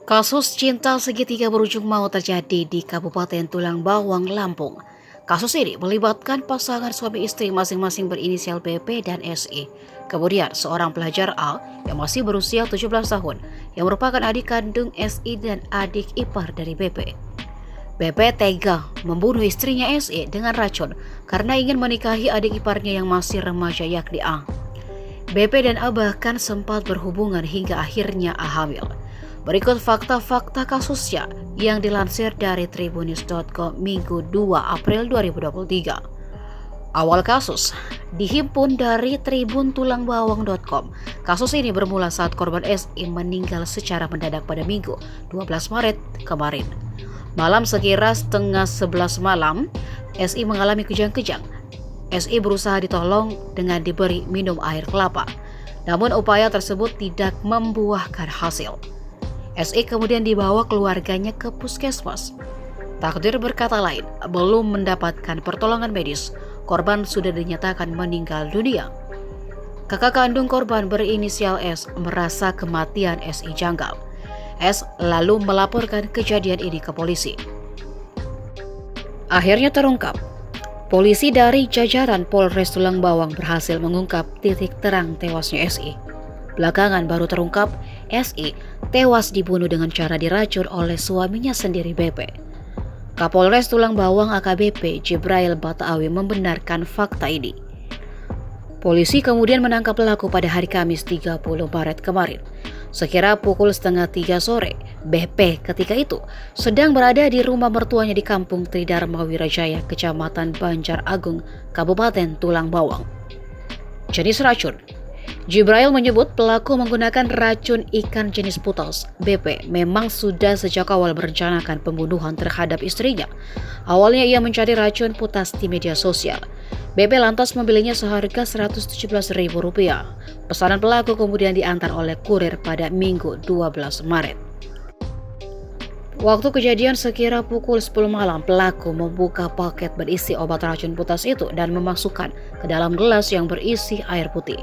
Kasus cinta segitiga berujung maut terjadi di Kabupaten Tulang Bawang, Lampung. Kasus ini melibatkan pasangan suami istri masing-masing berinisial BP dan SI. Kemudian seorang pelajar A yang masih berusia 17 tahun yang merupakan adik kandung SI dan adik ipar dari BP. BP tega membunuh istrinya SI dengan racun karena ingin menikahi adik iparnya yang masih remaja yakni A. BP dan A bahkan sempat berhubungan hingga akhirnya A hamil. Berikut fakta-fakta kasusnya yang dilansir dari Tribunnews.com Minggu 2 April 2023. Awal kasus dihimpun dari tribuntulangbawang.com. Kasus ini bermula saat korban SI meninggal secara mendadak pada Minggu 12 Maret kemarin. Malam sekira setengah 11 malam, SI mengalami kejang-kejang. SI berusaha ditolong dengan diberi minum air kelapa. Namun upaya tersebut tidak membuahkan hasil. SI kemudian dibawa keluarganya ke puskesmas. Takdir berkata lain, belum mendapatkan pertolongan medis, korban sudah dinyatakan meninggal dunia. Kakak kandung korban berinisial S merasa kematian SI janggal. S lalu melaporkan kejadian ini ke polisi. Akhirnya terungkap. Polisi dari jajaran Polres Tulang Bawang berhasil mengungkap titik terang tewasnya SI. Belakangan baru terungkap SI tewas dibunuh dengan cara diracun oleh suaminya sendiri BP. Kapolres Tulang Bawang AKBP Jibrail Bataawi membenarkan fakta ini. Polisi kemudian menangkap pelaku pada hari Kamis 30 Maret kemarin. Sekira pukul setengah 3 sore, BP ketika itu sedang berada di rumah mertuanya di Kampung Tridharma Wirajaya, Kecamatan Banjar Agung, Kabupaten Tulang Bawang. Jenis racun. Jibrail menyebut pelaku menggunakan racun ikan jenis putos. BP memang sudah sejak awal merencanakan pembunuhan terhadap istrinya. Awalnya ia mencari racun putas di media sosial. BP lantas membelinya seharga Rp117.000. Pesanan pelaku kemudian diantar oleh kurir pada Minggu 12 Maret. Waktu kejadian sekira pukul 10 malam, pelaku membuka paket berisi obat racun putas itu dan memasukkan ke dalam gelas yang berisi air putih.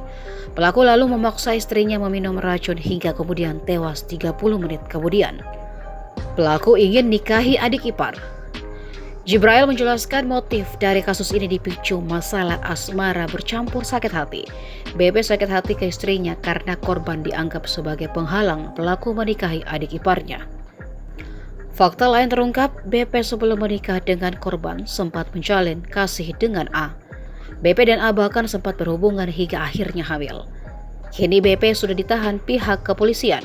Pelaku lalu memaksa istrinya meminum racun hingga kemudian tewas 30 menit kemudian. Pelaku ingin nikahi adik ipar. Jibrail menjelaskan motif dari kasus ini dipicu masalah asmara bercampur sakit hati. BP sakit hati ke istrinya karena korban dianggap sebagai penghalang pelaku menikahi adik iparnya. Fakta lain terungkap, BP sebelum menikah dengan korban sempat menjalin kasih dengan A. BP dan A bahkan sempat berhubungan hingga akhirnya hamil. Kini BP sudah ditahan pihak kepolisian.